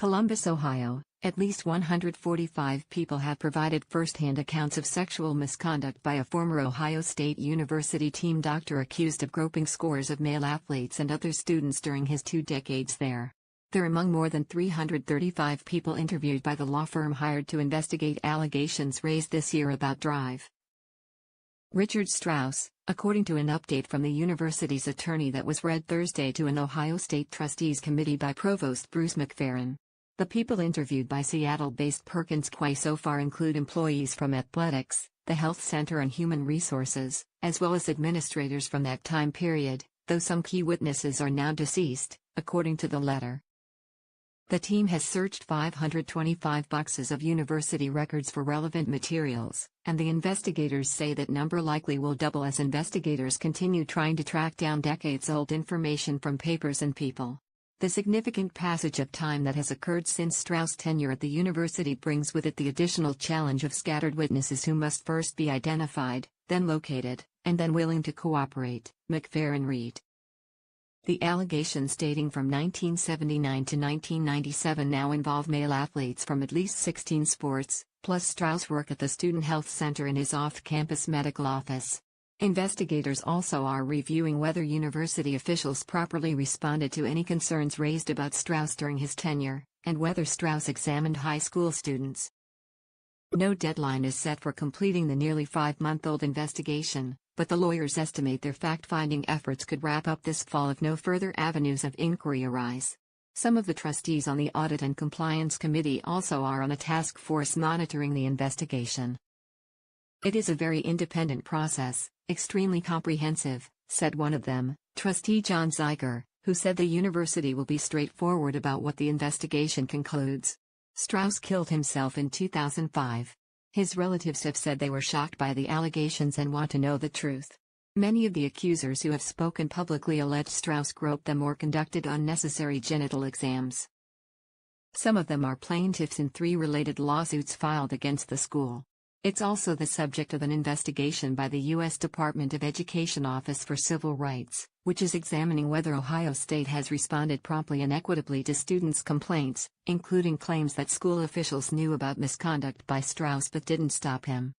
Columbus, Ohio, at least 145 people have provided first-hand accounts of sexual misconduct by a former Ohio State University team doctor accused of groping scores of male athletes and other students during his 2 decades there. They're among more than 335 people interviewed by the law firm hired to investigate allegations raised this year about Drive. Richard Strauss, according to an update from the university's attorney that was read Thursday to an Ohio State Trustees Committee by Provost Bruce McFerrin. The people interviewed by Seattle-based Perkins Coie so far include employees from athletics, the health center and human resources, as well as administrators from that time period, though some key witnesses are now deceased, according to the letter. The team has searched 525 boxes of university records for relevant materials, and the investigators say that number likely will double as investigators continue trying to track down decades-old information from papers and people. The significant passage of time that has occurred since Strauss' tenure at the university brings with it the additional challenge of scattered witnesses who must first be identified, then located, and then willing to cooperate, McFerrin read. The allegations dating from 1979 to 1997 now involve male athletes from at least 16 sports, plus Strauss' work at the Student Health Center in his off-campus medical office. Investigators also are reviewing whether university officials properly responded to any concerns raised about Strauss during his tenure, and whether Strauss examined high school students. No deadline is set for completing the nearly 5-month-old investigation, but the lawyers estimate their fact-finding efforts could wrap up this fall if no further avenues of inquiry arise. Some of the trustees on the Audit and Compliance Committee also are on a task force monitoring the investigation. It is a very independent process, extremely comprehensive, said one of them, Trustee John Zeiger, who said the university will be straightforward about what the investigation concludes. Strauss killed himself in 2005. His relatives have said they were shocked by the allegations and want to know the truth. Many of the accusers who have spoken publicly allege Strauss groped them or conducted unnecessary genital exams. Some of them are plaintiffs in 3 related lawsuits filed against the school. It's also the subject of an investigation by the U.S. Department of Education Office for Civil Rights, which is examining whether Ohio State has responded promptly and equitably to students' complaints, including claims that school officials knew about misconduct by Strauss but didn't stop him.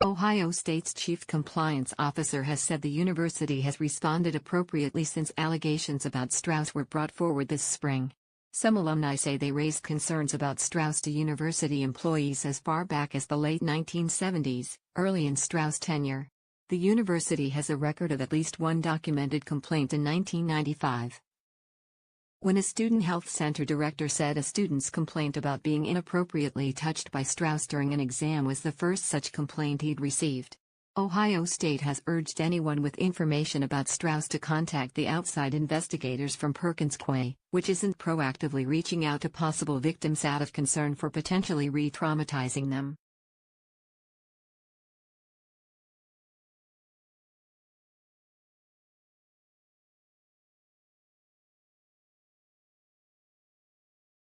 Ohio State's chief compliance officer has said the university has responded appropriately since allegations about Strauss were brought forward this spring. Some alumni say they raised concerns about Strauss to university employees as far back as the late 1970s, early in Strauss' tenure. The university has a record of at least one documented complaint in 1995. When a student health center director said a student's complaint about being inappropriately touched by Strauss during an exam was the first such complaint he'd received. Ohio State has urged anyone with information about Strauss to contact the outside investigators from Perkins Coie, which isn't proactively reaching out to possible victims out of concern for potentially re-traumatizing them.